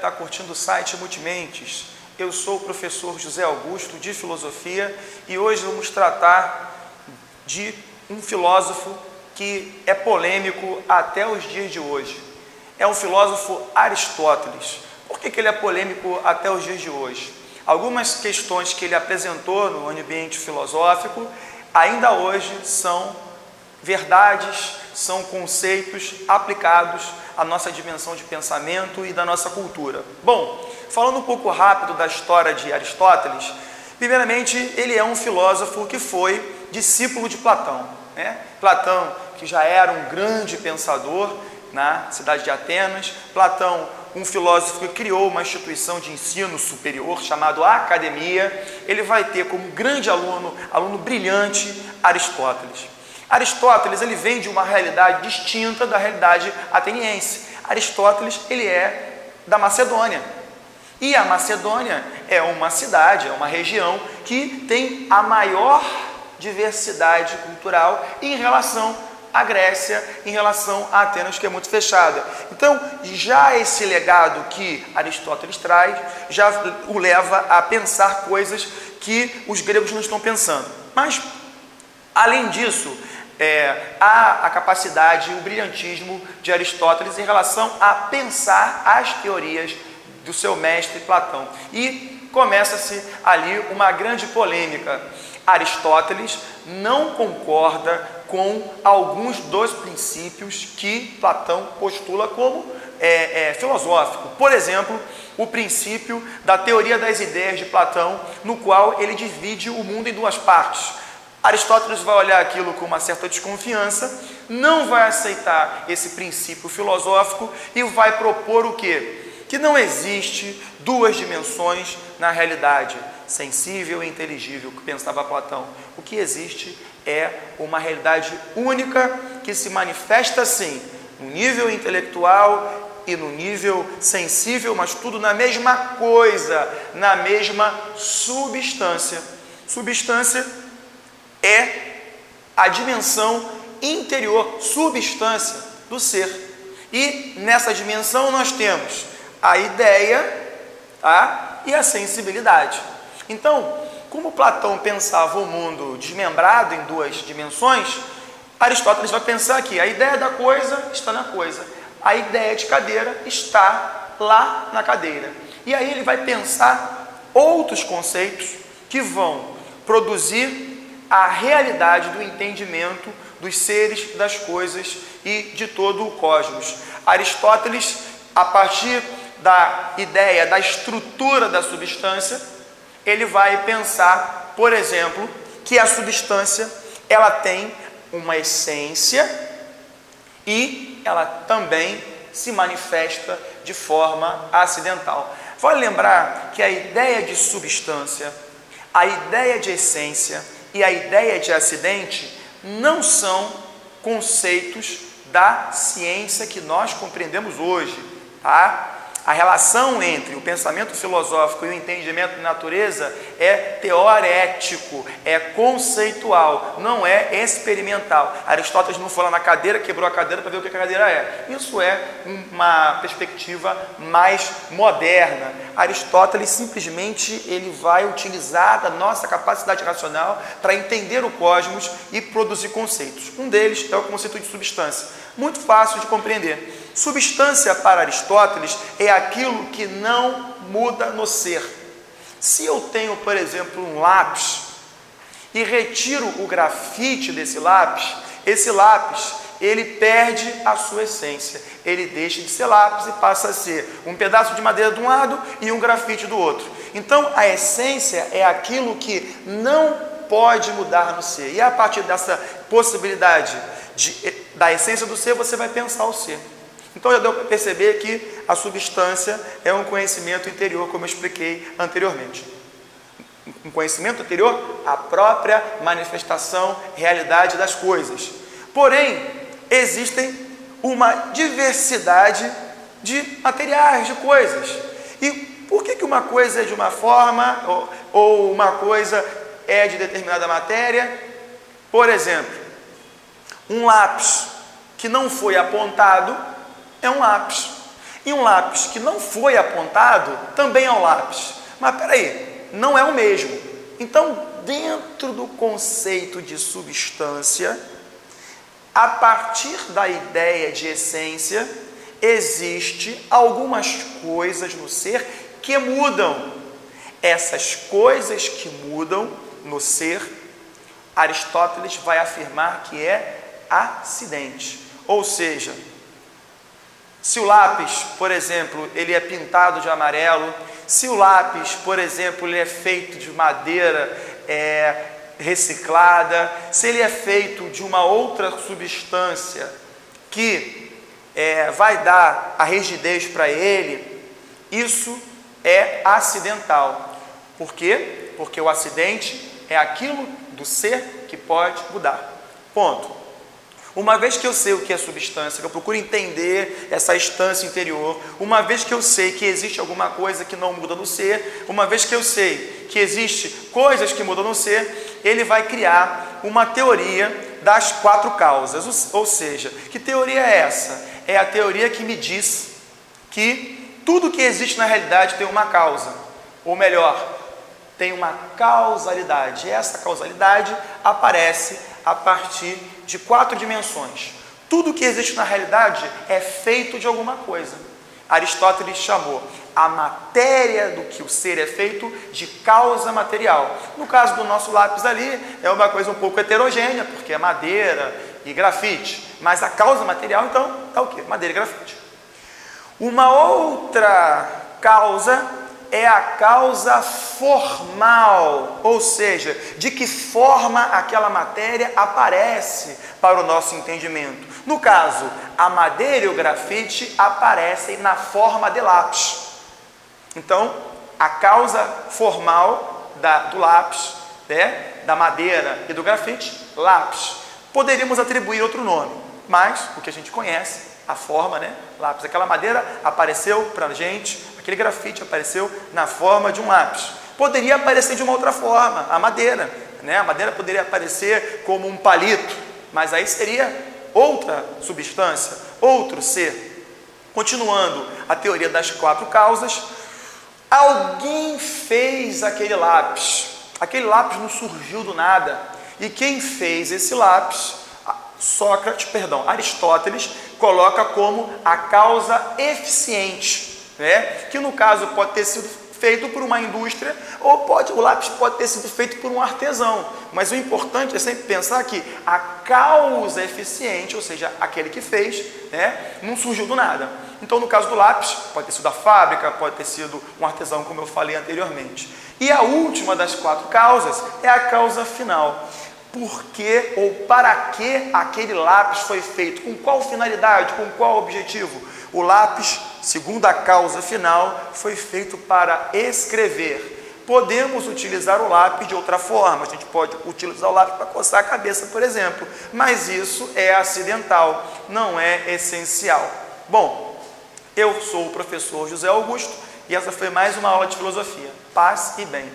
está curtindo o site Multimentes. Eu sou o professor José Augusto, de Filosofia, e hoje vamos tratar de um filósofo que é polêmico até os dias de hoje. É o filósofo Aristóteles. Por que ele é polêmico até os dias de hoje? Algumas questões que ele apresentou no ambiente filosófico ainda hoje são verdades, são conceitos aplicados à nossa dimensão de pensamento e da nossa cultura. Bom, falando um pouco rápido da história de Aristóteles, primeiramente ele é um filósofo que foi discípulo de Platão, né? Platão, que já era um grande pensador na cidade de Atenas, Platão, um filósofo que criou uma instituição de ensino superior chamado Academia, ele vai ter como grande aluno brilhante, Aristóteles. Aristóteles, ele vem de uma realidade distinta da realidade ateniense. Aristóteles, ele é da Macedônia. E a Macedônia é uma cidade, é uma região que tem a maior diversidade cultural em relação à Grécia, em relação a Atenas, que é muito fechada. Então, já esse legado que Aristóteles traz, já o leva a pensar coisas que os gregos não estão pensando. Mas, além disso, há a capacidade, o brilhantismo de Aristóteles em relação a pensar as teorias do seu mestre Platão. E começa-se ali uma grande polêmica. Aristóteles não concorda com alguns dos princípios que Platão postula como filosófico. Por exemplo, o princípio da teoria das ideias de Platão, no qual ele divide o mundo em duas partes. Aristóteles vai olhar aquilo com uma certa desconfiança, não vai aceitar esse princípio filosófico e vai propor o quê? Que não existe duas dimensões na realidade, sensível e inteligível, que pensava Platão. O que existe é uma realidade única que se manifesta assim, no nível intelectual e no nível sensível, mas tudo na mesma coisa, na mesma substância. Substância é a dimensão interior, substância do ser. E nessa dimensão nós temos a ideia, e a sensibilidade. Então, como Platão pensava o mundo desmembrado em duas dimensões, Aristóteles vai pensar que a ideia da coisa está na coisa, a ideia de cadeira está lá na cadeira. E aí ele vai pensar outros conceitos que vão produzir a realidade do entendimento dos seres, das coisas e de todo o cosmos. Aristóteles, a partir da ideia da estrutura da substância, ele vai pensar, por exemplo, que a substância ela tem uma essência e ela também se manifesta de forma acidental. Vale lembrar que a ideia de substância, a ideia de essência e a ideia de acidente não são conceitos da ciência que nós compreendemos hoje, tá? A relação entre o pensamento filosófico e o entendimento de natureza é teorético, é conceitual, não é experimental. Aristóteles não foi lá na cadeira, quebrou a cadeira para ver o que a cadeira é. Isso é uma perspectiva mais moderna. Aristóteles simplesmente ele vai utilizar da nossa capacidade racional para entender o cosmos e produzir conceitos. Um deles é o conceito de substância, muito fácil de compreender. Substância para Aristóteles é aquilo que não muda no ser. Se eu tenho, por exemplo, um lápis e retiro o grafite desse lápis, esse lápis ele perde a sua essência. Ele deixa de ser lápis e passa a ser um pedaço de madeira de um lado e um grafite do outro. Então, a essência é aquilo que não pode mudar no ser. E a partir dessa possibilidade da essência do ser, você vai pensar o ser. Então, já deu para perceber que a substância é um conhecimento interior, como eu expliquei anteriormente. Um conhecimento anterior à própria manifestação, realidade das coisas. Porém, existem uma diversidade de materiais, de coisas. E por que uma coisa é de uma forma ou uma coisa é de determinada matéria? Por exemplo, um lápis que não foi apontado é um lápis. E um lápis que não foi apontado também é um lápis. Mas peraí, não é o mesmo. Então, dentro do conceito de substância, a partir da ideia de essência, existe algumas coisas no ser que mudam. Essas coisas que mudam no ser, Aristóteles vai afirmar que é acidente. Ou seja, se o lápis, por exemplo, ele é pintado de amarelo, se o lápis, por exemplo, ele é feito de madeira reciclada, se ele é feito de uma outra substância que vai dar a rigidez para ele, isso é acidental. Por quê? Porque o acidente é aquilo do ser que pode mudar. Ponto. Uma vez que eu sei o que é substância, que eu procuro entender essa instância interior, uma vez que eu sei que existe alguma coisa que não muda no ser, uma vez que eu sei que existe coisas que mudam no ser, ele vai criar uma teoria das 4 causas. Ou seja, que teoria é essa? É a teoria que me diz que tudo que existe na realidade tem uma causa, ou melhor, tem uma causalidade. E essa causalidade aparece a partir de 4 dimensões. Tudo que existe na realidade é feito de alguma coisa. Aristóteles chamou a matéria do que o ser é feito de causa material. No caso do nosso lápis ali, é uma coisa um pouco heterogênea, porque é madeira e grafite. Mas a causa material, então, é o quê? Madeira e grafite. Uma outra causa é a causa formal, ou seja, de que forma aquela matéria aparece para o nosso entendimento. No caso, a madeira e o grafite aparecem na forma de lápis. Então, a causa formal do lápis, da madeira e do grafite, lápis. Poderíamos atribuir outro nome, mas o que a gente conhece, a forma, lápis. Aquela madeira apareceu para a gente, aquele grafite apareceu na forma de um lápis. Poderia aparecer de uma outra forma, a madeira. A madeira poderia aparecer como um palito, mas aí seria outra substância, outro ser. Continuando a teoria das 4 causas, alguém fez aquele lápis. Aquele lápis não surgiu do nada. E quem fez esse lápis? Aristóteles coloca como a causa eficiente, que no caso pode ter sido feito por uma indústria ou o lápis pode ter sido feito por um artesão, mas o importante é sempre pensar que a causa eficiente, ou seja, aquele que fez, não surgiu do nada. Então no caso do lápis, pode ter sido a fábrica, pode ter sido um artesão, como eu falei anteriormente. E a última das 4 causas é a causa final. Por que ou para que aquele lápis foi feito? Com qual finalidade? Com qual objetivo? O lápis, segundo a causa final, foi feito para escrever. Podemos utilizar o lápis de outra forma. A gente pode utilizar o lápis para coçar a cabeça, por exemplo. Mas isso é acidental, não é essencial. Bom, eu sou o professor José Augusto e essa foi mais uma aula de filosofia. Paz e bem.